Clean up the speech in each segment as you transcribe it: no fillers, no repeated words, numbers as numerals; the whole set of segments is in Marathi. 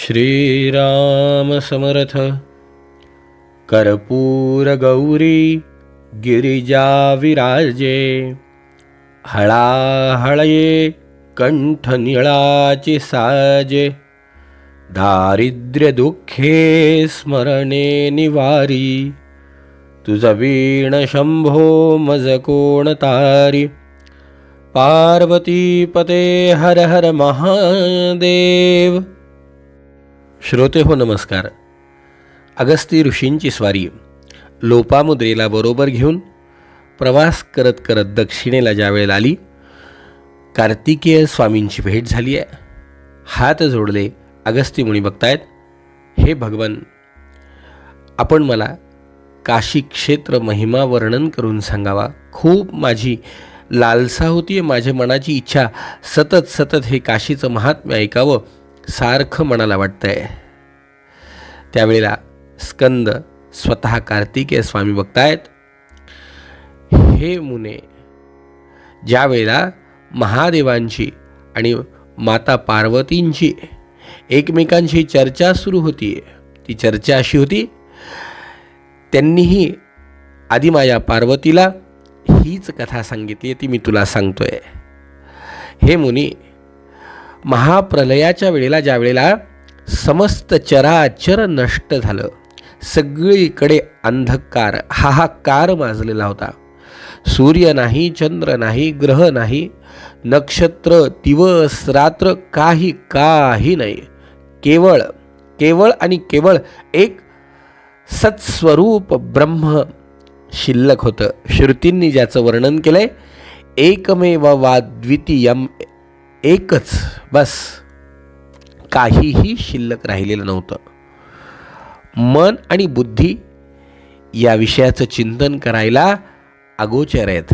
श्रीराम समर्थ. कर्पूर गौरी गिरिजा विराजे, हळाहळये कंठ निळाचे साजे. दारिद्र्य दुःखे स्मरणे निवारी, तुझ वीण शंभो मज कोण तारी. पार्वती पते हर हर महादेव. श्रोते हो नमस्कार. अगस्ती ऋषींची स्वारी लोपामुद्रेला बरोबर घेऊन प्रवास करत करत दक्षिणेला ज्यावेळेला आली, कार्तिकेय स्वामींची भेट झाली आहे. हात जोडले अगस्ती मुनी बघतायत, हे भगवान, आपण मला काशी क्षेत्र महिमा वर्णन करून सांगावा. खूप माझी लालसा होती, माझ्या मनाची इच्छा सतत सतत हे काशीचं महात्म्य ऐकावं सारखं मनाला वाटतंय. त्यावेळेला स्कंद स्वतः कार्तिकेय स्वामी बघतायत, हे मुने, ज्या वेळेला महादेवांची आणि माता पार्वतींची एकमेकांशी चर्चा सुरू होती, ती चर्चा अशी होती, त्यांनीही आदिमाया पार्वतीला हीच कथा सांगितली, ती मी तुला सांगतोय. हे मुनी, महाप्रलयाच्या वेळेला ज्या वेळेला समस्त चराचर नष्ट झालं, सगळीकडे अंधकार हाहाकार माजलेला होता. सूर्य नाही, चंद्र नाही, ग्रह नाही, नक्षत्र, दिवस रात्र काही नाही. केवळ केवळ आणि केवळ एक सत्स्वरूप ब्रह्म शिल्लक होतं. श्रुतींनी ज्याचं वर्णन केलंय, एकमेव वा द्वितीयम, एकच, बस, काहीही शिल्लक राहिलेलं नव्हतं. मन आणि बुद्धी या विषयाचं चिंतन करायला अगोचर आहेत.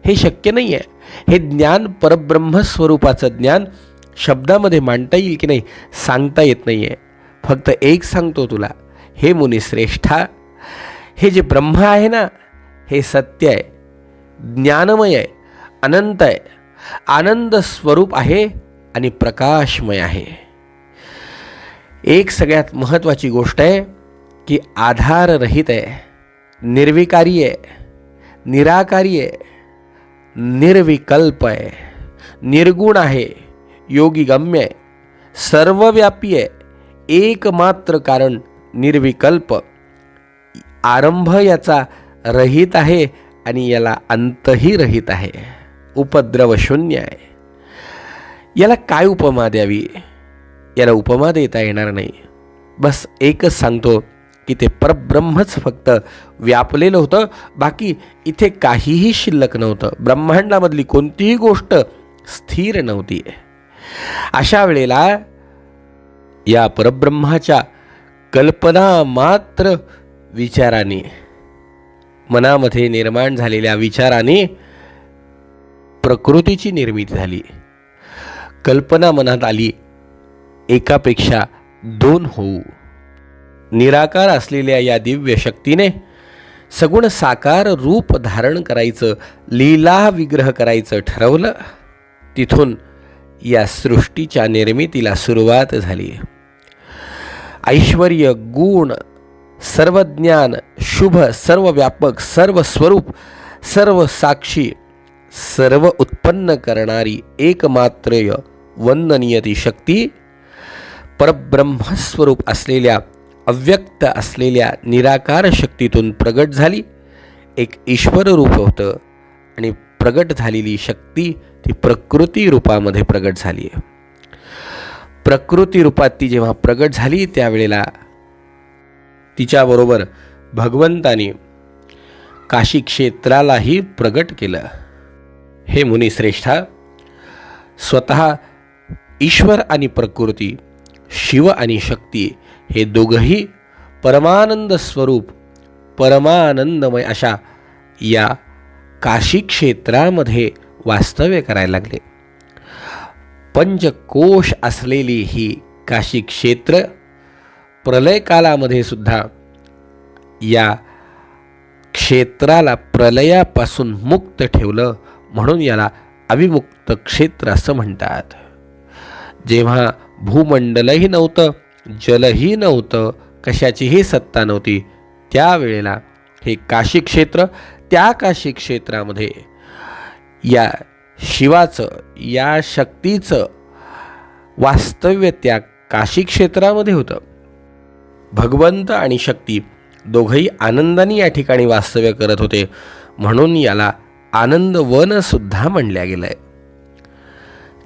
हे शक्य नाही आहे. हे ज्ञान, परब्रह्मस्वरूपाचं ज्ञान शब्दामध्ये मांडता येईल की नाही सांगता येत नाही आहे. फक्त एक सांगतो तुला, हे मुनिश्रेष्ठा, हे जे ब्रह्म आहे ना, हे सत्य आहे, ज्ञानमय आहे, अनंत आहे, आनंद स्वरूप आहे आणि प्रकाशमय आहे. एक सगळ्यात महत्त्वाची गोष्ट आहे की आधाररहित आहे, निर्विकारी आहे, निराकारी आहे, निर्विकल्प आहे, निर्गुण आहे, योगीगम्य आहे, सर्वव्यापी आहे, एकमात्र कारण, निर्विकल्प, आरंभ याचा रहित आहे आणि याला अंतही रहित आहे, उपद्रव शून्य आहे. याला काय उपमा द्यावी? याला उपमा देता येणार नाही. बस एकच सांगतो की ते परब्रह्मच फक्त व्यापलेलं होतं, बाकी इथे काहीही शिल्लक नव्हतं. ब्रह्मांडामधली कोणतीही गोष्ट स्थिर नव्हती. अशा वेळेला या परब्रह्माच्या कल्पना मात्र विचाराने, मनामध्ये निर्माण झालेल्या विचाराने प्रकृतीची निर्मिती झाली. कल्पना मनात आली, एकापेक्षा दोन होऊ. निराकार असलेल्या या दिव्य शक्तीने सगुण साकार रूप धारण करायचं, लीला विग्रह करायचं ठरवलं. तिथून या सृष्टीच्या निर्मितीला सुरुवात झाली. ऐश्वर्य, गुण, सर्वज्ञान, शुभ, सर्व व्यापक, सर्व स्वरूप, सर्व साक्षी, सर्व उत्पन्न करणारी एकमात्र वंदनीय ती शक्ती परब्रह्मस्वरूप असलेल्या, अव्यक्त असलेल्या निराकार शक्तीतून प्रगट झाली. एक ईश्वर रूप होतं आणि प्रगट झालेली शक्ती ती प्रकृती रूपामध्ये प्रगट झाली. प्रकृती रूपात ती जेव्हा प्रगट झाली, त्यावेळेला तिच्याबरोबर भगवंताने काशी क्षेत्रालाही प्रगट केलं. हे मुनिश्रेष्ठा, स्वतः ईश्वर आणि प्रकृती, शिव आणि शक्ती हे दोघंही परमानंद स्वरूप, परमानंदमय अशा या काशी क्षेत्रामध्ये वास्तव्य करायला लागले. पंचकोश असलेली ही काशी क्षेत्र प्रलय कालामध्ये सुद्धा या क्षेत्राला प्रलयापासून मुक्त ठेवलं, म्हणून याला अविमुक्त क्षेत्र असं म्हणतात. जेव्हा भूमंडलही नव्हतं, जलही नव्हतं, कशाचीही सत्ता नव्हती. त्यावेळेला हे काशी क्षेत्र, त्या काशी क्षेत्रामध्ये या शिवाचं, या शक्तीचं वास्तव्य त्या काशी क्षेत्रामध्ये होतं. भगवंत आणि शक्ती दोघंही आनंदाने या ठिकाणी वास्तव्य करत होते, म्हणून याला आनंदवन सुद्धा म्हणल्या गेलंय.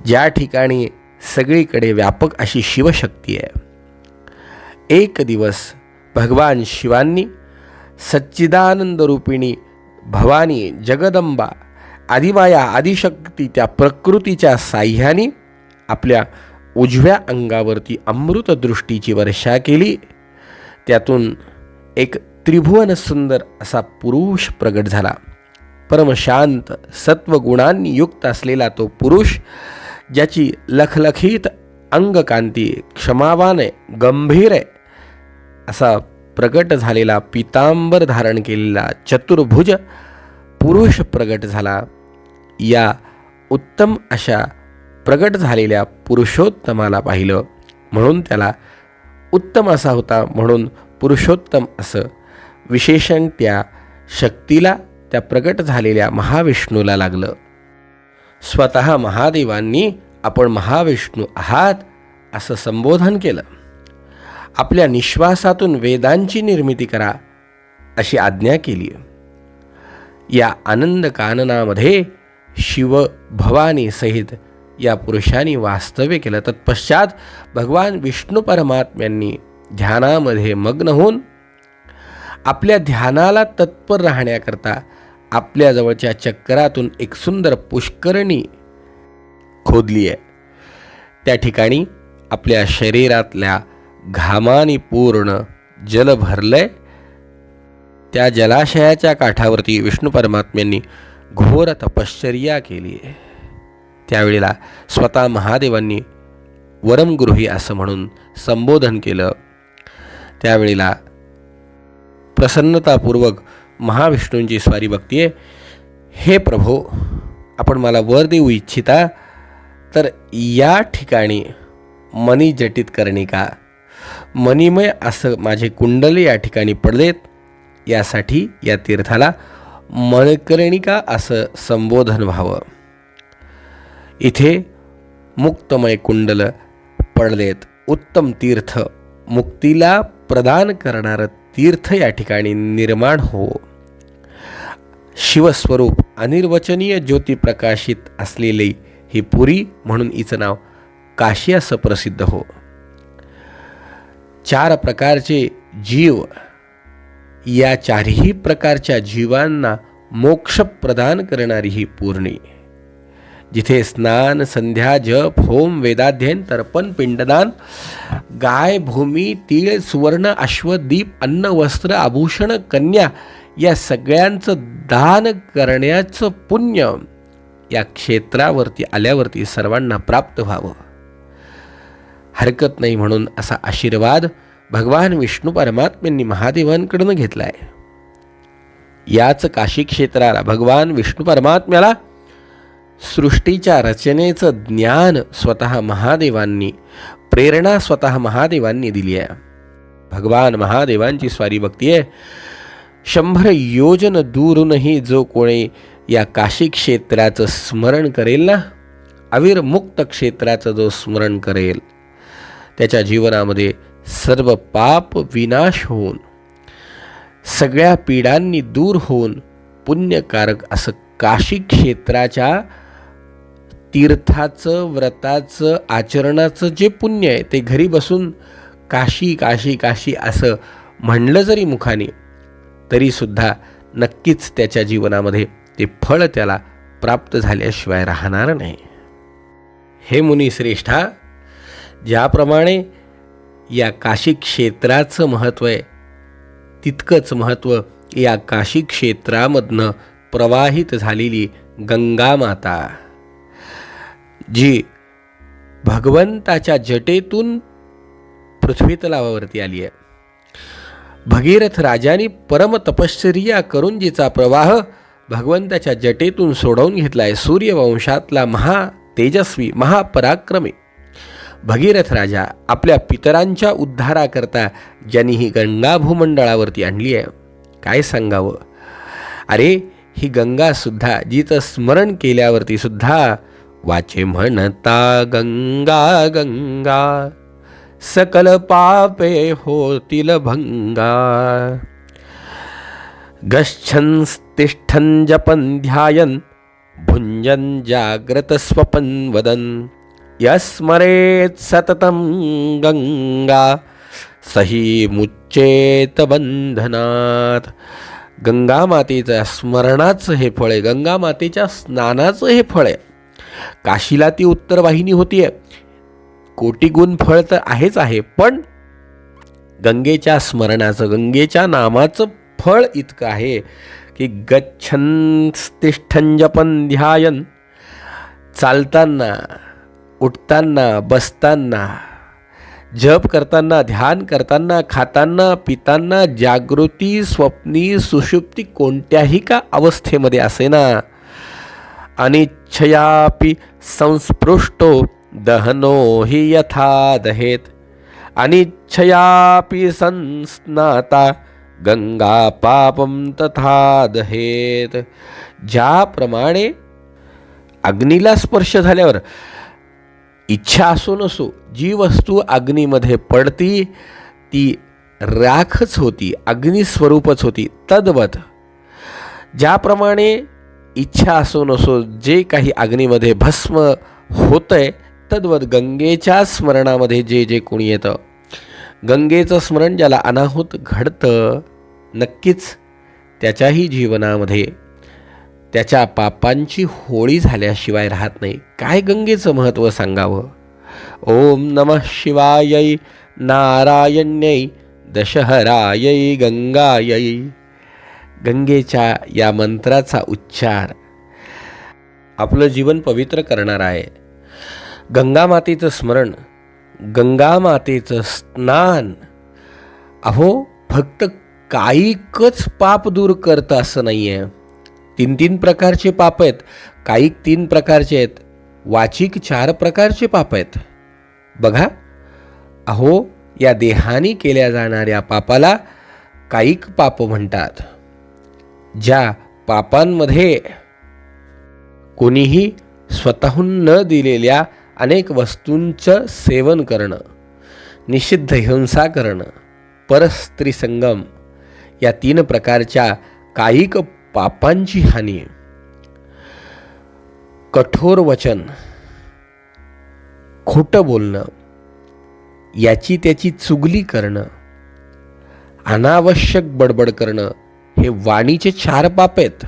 ज्या ठिकाणी सगळीकडे व्यापक अशी शिवशक्ती आहे. एक दिवस भगवान शिवांनी सच्चिदानंद रूपिणी भवानी, जगदंबा, आदिमाया, आदिशक्ती त्या प्रकृतीच्या साह्याने आपल्या उजव्या अंगावरती अमृतदृष्टीची वर्षा केली. त्यातून एक त्रिभुवन सुंदर असा पुरुष प्रगट झाला. परमशांत सत्वगुणांनी युक्त असलेला तो पुरुष, ज्याची लखलखीत अंगकांती क्षमावान आहे, गंभीर आहे, असा प्रगट झालेला पितांबर धारण केलेला चतुर्भुज पुरुष प्रगट झाला. या उत्तम अशा प्रगट झालेल्या पुरुषोत्तमाला पाहिलं, म्हणून त्याला उत्तम असा होता, म्हणून पुरुषोत्तम असं विशेषण त्या शक्तीला, त्या प्रगट झालेल्या महाविष्णूला लागलं. स्वतः महादेवांनी आपण महाविष्णू आहात असं संबोधन केलं. आपल्या निश्वासातून वेदांची निर्मिती करा अशी आज्ञा केली. या आनंद काननामध्ये शिव भवानी सहित या पुरुषांनी वास्तव्य केलं. तत्पश्चात भगवान विष्णू परमात्म्यांनी ध्यानामध्ये मग्न होऊन आपल्या ध्यानाला तत्पर राहण्याकरता आपल्याजवळच्या चक्रातून एक सुंदर पुष्करणी खोदली आहे. त्या ठिकाणी आपल्या शरीरातल्या घामाने पूर्ण जल भरलंय. त्या जलाशयाच्या काठावरती विष्णू परमात्म्यांनी घोर तपश्चर्या केली आहे. त्यावेळेला स्वतः महादेवांनी वरमगृही असं म्हणून संबोधन केलं. त्यावेळेला प्रसन्नतापूर्वक महाविष्णूंची स्वारी बघतीये. हे प्रभो, आपण मला वर देऊ इच्छिता तर या ठिकाणी मनी जटित कर्णिका, मणिमय असं माझे कुंडल या ठिकाणी पडलेत. यासाठी या तीर्थाला मणिकर्णिका असं संबोधन व्हावं. इथे मुक्तमय कुंडल पडलेत. उत्तम तीर्थ, मुक्तीला प्रदान करणारं तीर्थ या ठिकाणी निर्माण हो. शिवस्वरूप अनिर्वचनीय ज्योती प्रकाशित असलेली ही पुरी, म्हणून हिचं नाव काशी असं प्रसिद्ध हो. 4 प्रकारचे जीव, या 4ही प्रकारच्या जीवांना मोक्ष प्रदान करणारी ही पूर्णी, जिथे स्नान, संध्या, जप, होम, वेदाध्ययन, तर्पण, पिंडदान, गाय, भूमी, तीळ, सुवर्ण, अश्व, दीप, अन्न, वस्त्र, आभूषण, कन्या या सगळ्यांचं दान करण्याचं पुण्य या क्षेत्रावरती आल्यावरती सर्वांना प्राप्त व्हावं. हरकत नाही म्हणून असा आशीर्वाद भगवान विष्णू परमात्म्यांनी महादेवांकडून घेतलाय. याच काशी क्षेत्राला भगवान विष्णू परमात्म्याला सृष्टीच्या रचनेचं ज्ञान स्वतः महादेवांनी, प्रेरणा स्वतः महादेवांनी दिली आहे. भगवान महादेवांची स्वारी बघतीये. 100 योजन दूरूनही जो कोणी या काशी क्षेत्राचं स्मरण करेल ना, अविर्मुक्त क्षेत्राचं जो स्मरण करेल, त्याच्या जीवनामध्ये सर्व पाप विनाश होऊन, सगळ्या पीडांनी दूर होऊन पुण्यकारक असं काशी क्षेत्राच्या तीर्थाचं, व्रताचं, आचरणाचं जे पुण्य आहे ते घरी बसून काशी काशी काशी असं म्हणलं जरी मुखाने, तरीसुद्धा नक्कीच त्याच्या जीवनामध्ये ते फळ त्याला प्राप्त झाल्याशिवाय राहणार नाही. हे मुनिश्रेष्ठा, ज्याप्रमाणे या काशी क्षेत्राचं महत्त्व आहे, तितकंच महत्त्व या काशी क्षेत्रामधनं प्रवाहित झालेली गंगा माता, जी भगवंताच्या जटेतून पृथ्वी तलावावरती आली आहे. भगीरथ राजाने परम तपश्चर्या करून जिचा प्रवाह भगवंताच्या जटेतून सोडवून घेतलाय, सूर्यवंशातला महातेजस्वी, महापराक्रमी भगीरथ राजा आपल्या पितरांच्या उद्धाराकरता ज्यांनी ही गंगा भूमंडळावरती आणली आहे, काय सांगावं. अरे ही गंगासुद्धा जिचं स्मरण केल्यावरती सुद्धा वाचे म्हणता गंगा गंगा सकल पापे होतील भंगा. गच्छन् तिष्ठन् जपन् ध्यायन् भुञ्जन् जाग्रत स्वपन् वदन् यस्मरेत् सततं गंगा सही मुच्चेत बंधनात. गंगा मातेच्या स्मरणाचं हे फळ आहे, गंगा मातेच्या स्नानाचं हे फळ आहे. काशीला ती उत्तर वाहिनी होतीये, कोटी गुण फळ तर आहेच आहे, पण गंगेच्या स्मरणाचं, गंगेच्या नामाचं फळ इतकं आहे की गच्छन् तिष्ठन् जपन् ध्यायन्, चालताना, उठताना, बसताना, जप करताना, ध्यान करताना, खाताना, पिताना, जागृती, स्वप्नी, सुषुप्ती कोणत्याही का अवस्थेमध्ये असेना, अनिच्छयापि संस्पृष्टो दहनो हि यथा दहेत, अनिच्छयापि संस्नाता गंगा पापम तथा दहेत. ज्याप्रमाणे अग्नीला स्पर्श झाल्यावर इच्छा असो नसो जी वस्तू अग्नीमध्ये पडती ती राखच होती, अग्निस्वरूपच होती, तद्वत ज्याप्रमाणे इच्छा असो नसो जे काही अग्नीमध्ये भस्म होतंय, तद्वत गंगेच्या स्मरणामध्ये जे जे कोणी येतं, गंगेचं स्मरण ज्याला अनाहूत घडतं, नक्कीच त्याच्याही जीवनामध्ये त्याच्या पापांची होळी झाल्याशिवाय राहत नाही. काय गंगेचं महत्त्व सांगावं. ओम नमः शिवायै नारायण्यै दशहरायै गंगायै. गंगेच्या या मंत्राचा उच्चार आपलं जीवन पवित्र करणार आहे. गंगामातेचं स्मरण, गंगामातेचं स्नान अहो फक्त कायिकच पाप दूर करतं असं नाही आहे. 3 प्रकारचे पाप आहेत, कायिक 3 प्रकारचे आहेत, वाचिक 4 प्रकारचे पाप आहेत. बघा, अहो या देहाने केल्या जाणाऱ्या पापाला कायिक पाप म्हणतात. ज्या पापांमध्ये कोणीही स्वतःहून न दिलेल्या अनेक वस्तूंचं सेवन करणं, निषिद्ध हिंसा करणं, परस्त्री संगम, या 3 प्रकारच्या कायिक पापांची हानी. कठोर वचन, खोटं बोलणं, याची त्याची चुगली करणं, अनावश्यक बडबड करणं, हे वाणीचे 4 पाप आहेत.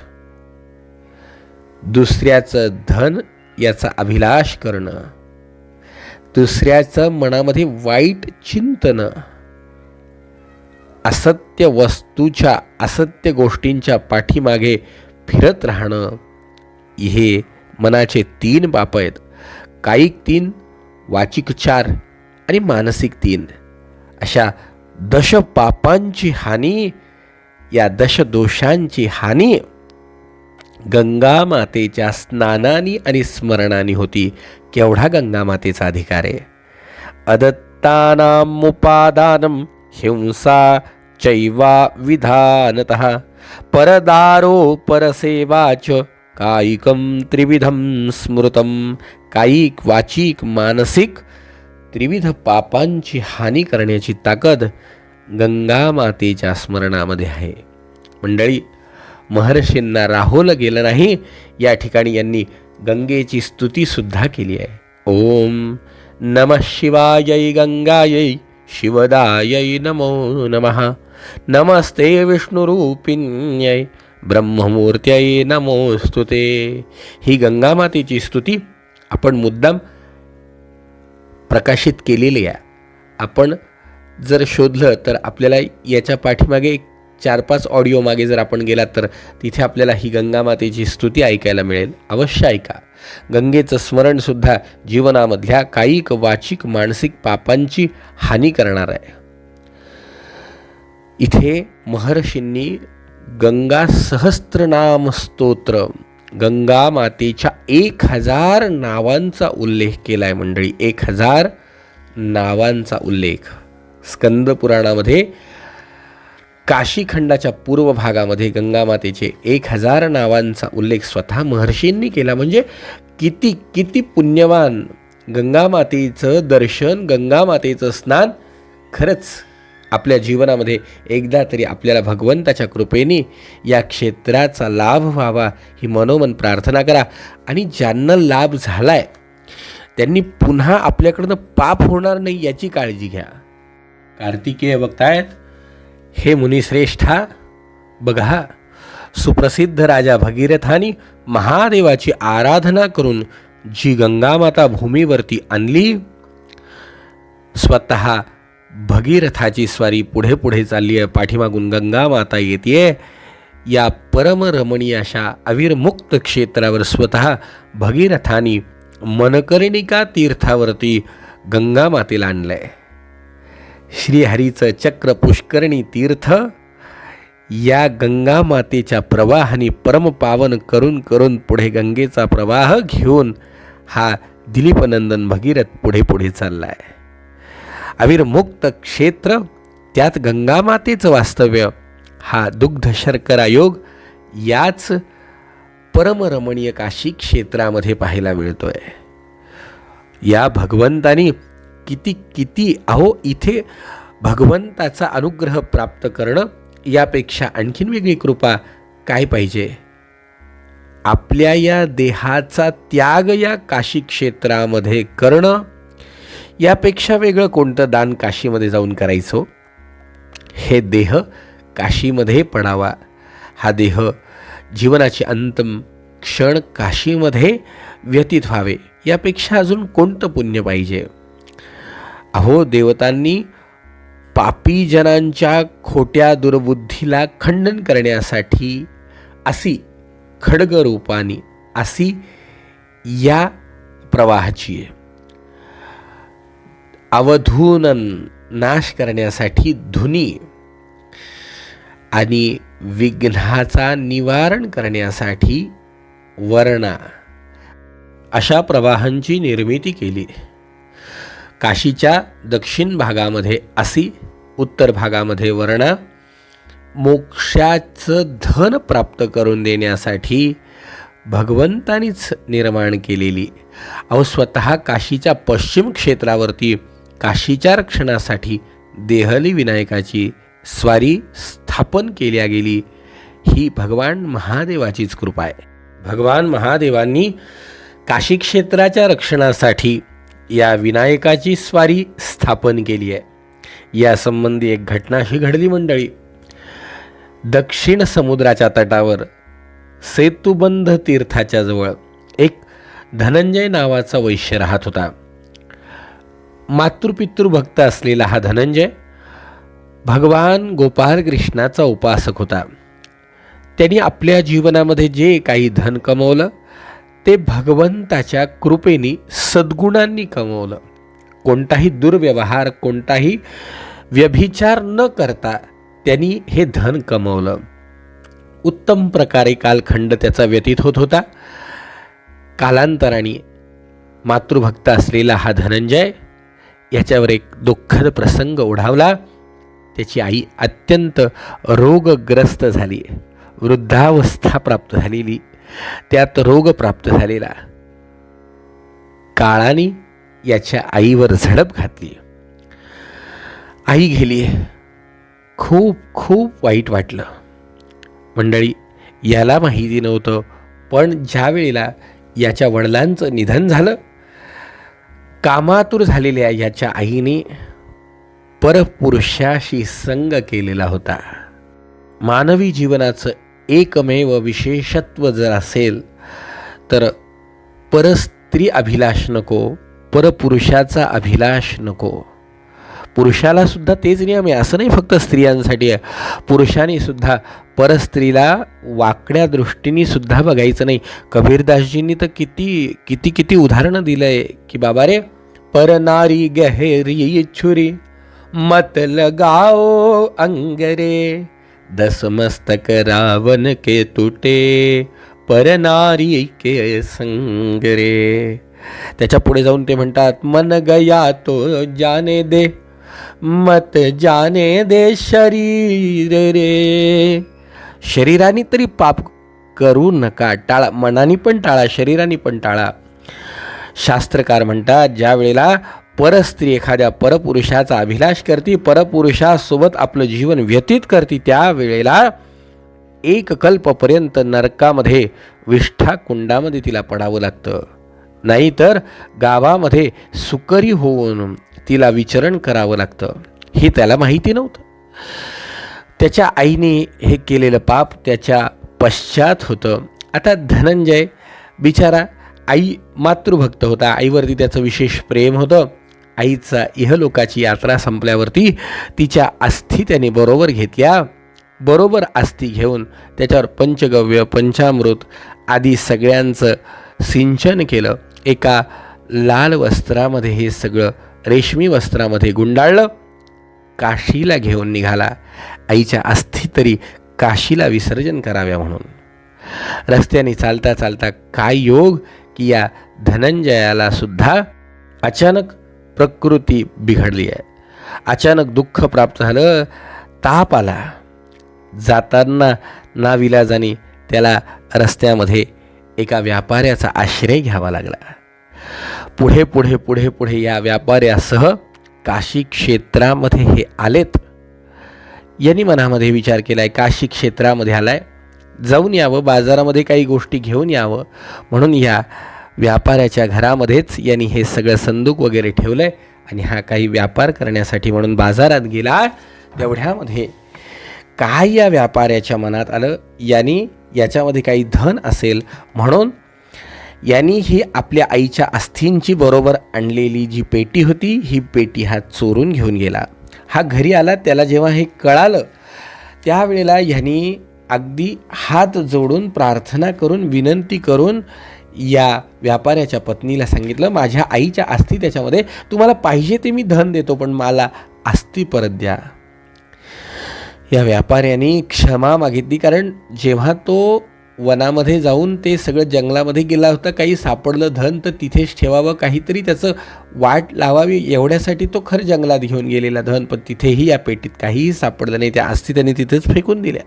दुसऱ्याचं धन याचा अभिलाष करणं, दुसऱ्याचं मनामध्ये वाईट चिंतन, असत्य वस्तूच्या, असत्य गोष्टींच्या पाठीमागे फिरत राहणं, हे मनाचे 3 पाप आहेत. कायिक 3, वाचिक 4 आणि मानसिक 3. अशा दश पापांची हानी, या दश दोषांची हानी गंगा मातेच्या स्नानानी आणि स्मरणानी होती. केवढा गंगा मातेचा अधिकार आहे. अदत्तानाम उपादानम हिंसा चैवा विधानतः परदारो परसेवाच कायिकम त्रिविधम स्मृतम. कायिक, वाचिक, मानसिक त्रिविध पापांची हानी करण्याची ताकद गंगा मातेच्या स्मरणामध्ये आहे. मंडळी, महर्षींना राहोलं गेलं नाही. या ठिकाणी यांनी गंगेची स्तुती सुद्धा केली आहे. ओम नमः शिवायै गंगायै शिवदायै नमो नमः. नमस्ते विष्णुरूपिण्यै ब्रह्ममूर्त्यै नमोस्तुते. ही गंगामातेची स्तुती आपण मुद्दाम प्रकाशित केलेली आहे. आपण जर शोधलं तर आपल्याला याच्या पाठीमागे 4-5 ऑडिओ मागे जर आपण गेलात तर तिथे आपल्याला ही गंगामातेची स्तुती ऐकायला मिळेल. अवश्य ऐका. गंगेचं स्मरणसुद्धा जीवनामधल्या कायिक, वाचिक, मानसिक पापांची हानी करणार आहे. इथे महर्षींनी गंगा सहस्त्रनाम स्तोत्र, गंगा मातेच्या 1000 नावांचा उल्लेख केला आहे. मंडळी, 1000 नावांचा उल्लेख स्कंद पुराणामध्ये काशीखंडाच्या पूर्व भागामध्ये गंगामातेचे 1000 नावांचा उल्लेख स्वतः महर्षींनी केला. म्हणजे किती किती पुण्यवान. गंगामातेचं दर्शन, गंगामातेचं स्नान खरंच आपल्या जीवनामध्ये एकदा तरी आपल्याला भगवंताच्या कृपेने या क्षेत्राचा लाभ व्हावा ही मनोमन प्रार्थना करा. आणि ज्यांना लाभ झालाय त्यांनी पुन्हा आपल्याकडनं पाप होणार नाही याची काळजी घ्या. कार्तिकेय बघतायत, हे मुनिश्रेष्ठा बघा, सुप्रसिद्ध राजा भगीरथानी महादेवाची आराधना करून जी गंगामाता भूमीवरती आणली, स्वतः भगीरथाची स्वारी पुढे पुढे चालली आहे, पाठीमागून गंगामाता येते. या परमरमणीय अशा अविरमुक्त क्षेत्रावर स्वतः भगीरथानी मनकर्णिका तीर्थावरती गंगामातेला आणलंय. श्रीहरीचं चक्र पुष्करणी तीर्थ या गंगामातेच्या प्रवाहाने परमपावन करून करून पुढे गंगेचा प्रवाह घेऊन हा दिलीपनंदन भगीरथ पुढे पुढे चाललाय. अविरमुक्त क्षेत्र, त्यात गंगामातेचं वास्तव्य, हा दुग्ध शर्करा योग याच परमरमणीय काशी क्षेत्रामध्ये पाहायला मिळतोय. या भगवंतानी किती किती इथे भगवंताचा अनुग्रह प्राप्त करणं यापेक्षा आणखीन वेगळी कृपा काय पाहिजे. आपल्या या देहाचा त्याग या काशी क्षेत्रामध्ये करणं यापेक्षा वेगळं कोणतं दान काशीमध्ये जाऊन करायचं. हे देह काशीमध्ये पडावा, हा देह जीवनाचे अंतिम क्षण काशीमध्ये व्यतीत व्हावे, यापेक्षा अजून कोणतं पुण्य पाहिजे. देवतांनी पापी जनांच्या खोट्या दुर्बुद्धीला खंडन करण्यासाठी अशी खड्गरूपानी अशी या प्रवाहाची अवधून नाश करण्यासाठी धुनी आणि विघ्नाचा निवारण करण्यासाठी वर्णा अशा प्रवाहांची निर्मिती केली. काशीच्या दक्षिण भागामध्ये असी, उत्तर भागामध्ये वर्णा, मोक्षाचं धन प्राप्त करून देण्यासाठी भगवंतानीच निर्माण केलेली. स्वतः काशीच्या पश्चिम क्षेत्रावरती काशीच्या रक्षणासाठी देहली विनायकाची स्वारी स्थापन केल्या गेली. ही भगवान महादेवाचीच कृपा आहे. भगवान महादेवांनी काशी क्षेत्राच्या रक्षणासाठी या विनायकाची स्वारी स्थापन केली आहे. या संबंधी एक घटना अशी घडली मंडळी. दक्षिण समुद्राच्या तटावर सेतुबंध तीर्थाच्या जवळ एक धनंजय नावाचा वैश्य राहत होता. मातृपितृभक्त असलेला हा धनंजय भगवान गोपाल कृष्णाचा उपासक होता. त्यांनी आपल्या जीवनामध्ये जे काही धन कमवलं ते भगवंताच्या कृपेने सद्गुणांनी कमवलं. कोणताही दुर्व्यवहार, कोणताही व्यभिचार न करता त्यांनी हे धन कमवलं. उत्तम प्रकारे कालखंड त्याचा व्यतीत होत होता. कालांतराने मातृभक्त असलेला हा धनंजय याच्यावर एक दुःखद प्रसंग ओढावला. त्याची आई अत्यंत रोगग्रस्त झाली, वृद्धावस्था प्राप्त झालेली, त्यात रोग प्राप्त झालेला. काळाने याच्या आईवर झडप घातली. आई गेली. खूप खूप वाईट वाटलं मंडळी. याला माहिती नव्हतं, पण ज्या वेळेला याच्या वडिलांचं निधन झालं, कामातूर झालेल्या याच्या आईने परपुरुषाशी संग केलेला होता. मानवी जीवनाचं एकमेव विशेषत्व जर असेल तर परस्त्री अभिलाष नको, परपुरुषाचा अभिलाष नको. पुरुषाला सुद्धा तेच नियम आहे, असं नाही फक्त स्त्रियांसाठी आहे. पुरुषांनी सुद्धा परस्त्रीला वाकड्या दृष्टीने सुद्धा बघायचं नाही. कबीरदासजींनी तर किती किती किती उदाहरणं दिलं आहे की बाबा रे, पर नारी गहरी छुरी मत लगाओ अंगरे, 10 मस्तक रावण के टूटे पर नारी के संग रे. त्याच्या पुढे जाऊन ते म्हणतात, मन गया तो जाने दे, मत जाने दे शरीर रे. शरीराने तरी पाप करू नका, टाळा. मनाने पण टाळा, शरीराने पण टाळा. शास्त्रकार म्हणतात, ज्या वेळेला परस्त्री एखाद्या परपुरुषाचा अभिलाष करती, परपुरुषासोबत आपलं जीवन व्यतीत करती, त्या वेळेला एक कल्पपर्यंत नरकामध्ये विष्ठा कुंडामध्ये तिला पडावं लागतं. नाहीतर गावामध्ये सुकरी होऊन तिला विचरण करावं लागतं. हे त्याला माहिती नव्हतं. त्याच्या आईने हे केलेलं पाप त्याच्या पश्चात होतं. आता धनंजय बिचारा आई मातृभक्त होता, आईवरती त्याचं विशेष प्रेम होतं. आईचा इहलोकाची यात्रा संपल्यावरती तिच्या अस्थी त्याने बरोबर घेतल्या. बरोबर अस्थी घेऊन त्याच्यावर पंचगव्य, पंचामृत आदी सगळ्यांचं सिंचन केलं. एका लाल वस्त्रामध्ये हे सगळं रेशमी वस्त्रामध्ये गुंडाळलं. काशीला घेऊन निघाला, आईच्या अस्थी तरी काशीला विसर्जन कराव्या म्हणून. रस्त्याने चालता चालता काय योग की या धनंजयाला सुद्धा अचानक प्रकृती बिघडली आहे. अचानक दुःख प्राप्त झालं, ताप आला. जाताना नाविलाजाने त्याला रस्त्यामध्ये एका व्यापाऱ्याचा आश्रय घ्यावा लागला. पुढे पुढे पुढे पुढे या व्यापाऱ्यासह काशी क्षेत्रामध्ये हे आलेत. यांनी मनामध्ये विचार केलाय, काशी क्षेत्रामध्ये आलाय, जाऊन यावं, बाजारामध्ये काही गोष्टी घेऊन यावं. म्हणून या व्यापाऱ्याच्या घरामध्येच यांनी हे सगळं संदूक वगैरे ठेवलंय आणि हा काही व्यापार करण्यासाठी म्हणून बाजारात गेला. तेवढ्यामध्ये काय या व्यापाऱ्याच्या मनात आलं, यांनी याच्यामध्ये काही धन असेल म्हणून यांनी ही आपल्या आईच्या अस्थींची बरोबर आणलेली जी पेटी होती, ही पेटी हा चोरून घेऊन गेला. हा घरी आला, त्याला जेव्हा हे कळालं त्यावेळेला ह्यांनी अगदी हात जोडून प्रार्थना करून विनंती करून या व्यापाऱ्याच्या पत्नीला सांगितलं, माझ्या आईच्या अस्थी त्याच्यामध्ये, तुम्हाला पाहिजे ते मी धन देतो, पण मला अस्थी परत द्या. या व्यापाऱ्याने क्षमा मागितली, कारण जेव्हा तो वनामध्ये जाऊन ते सगळं जंगलामध्ये गेला होता, काही सापडलं धन तर तिथेच ठेवावं, काहीतरी त्याचं वाट लावावी एवढ्यासाठी तो खरं जंगलात घेऊन गेलेला धन, पण तिथेही या पेटीत काहीही सापडलं नाही. त्या अस्थी त्याने तिथेच फेकून दिल्या.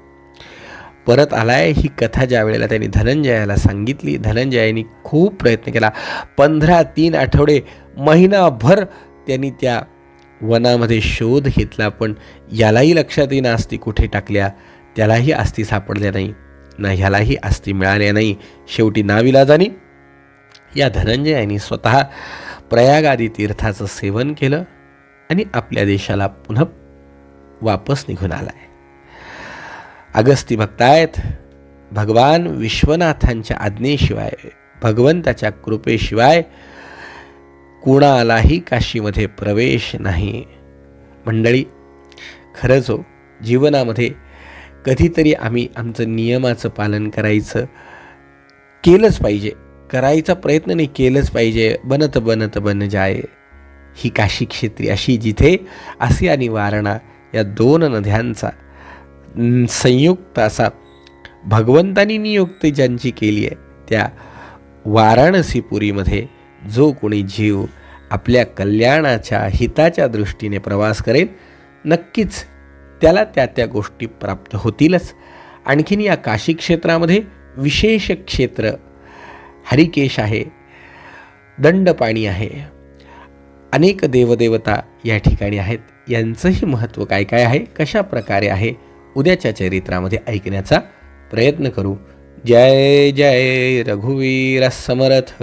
परत आलाय. ही कथा ज्या वेळेला त्यांनी धनंजयाला सांगितली, धनंजयाने खूप प्रयत्न केला. 15-3 आठवडे, महिनाभर त्यांनी त्या वनामध्ये शोध घेतला, पण यालाही लक्षात येईना अस्थी कुठे टाकल्या. त्यालाही अस्थी सापडल्या नाही, ना ह्यालाही अस्थी मिळाल्या नाही. शेवटी नाविलाजाने या धनंजयाने स्वतः प्रयाग आदी तीर्थाचं सेवन केलं आणि आपल्या देशाला पुन्हा वापस निघून आलाय. अगस्ती भक्तायत, भगवान विश्वनाथांच्या आज्ञेशिवाय, भगवंताच्या कृपेशिवाय कुणालाही काशीमध्ये प्रवेश नाही. मंडळी, खरंच हो, जीवनामध्ये कधीतरी आम्ही आमचं नियमाचं पालन केलंच पाहिजे, करायचा प्रयत्न नाही, केलंच पाहिजे. बनत बनत बन जाय. ही काशी क्षेत्री अशी जिथे असे आणि वारणा या 2 नद्यांचा संयुक्त असा भगवंतानी नियुक्ती ज्यांची केली आहे, त्या वाराणसीपुरीमध्ये जो कोणी जीव आपल्या कल्याणाच्या हिताच्या दृष्टीने प्रवास करेल, नक्कीच त्याला त्या गोष्टी प्राप्त होतीलच. आणखीन या काशी क्षेत्रामध्ये विशेष क्षेत्र हरिकेश आहे, दंडपाणी आहे, अनेक देवदेवता या ठिकाणी आहेत. यांचंही महत्त्व काय काय आहे, कशा प्रकारे आहे, उद्याच्या चरित्रामध्ये ऐकण्याचा प्रयत्न करू. जय जय रघुवीर समर्थ.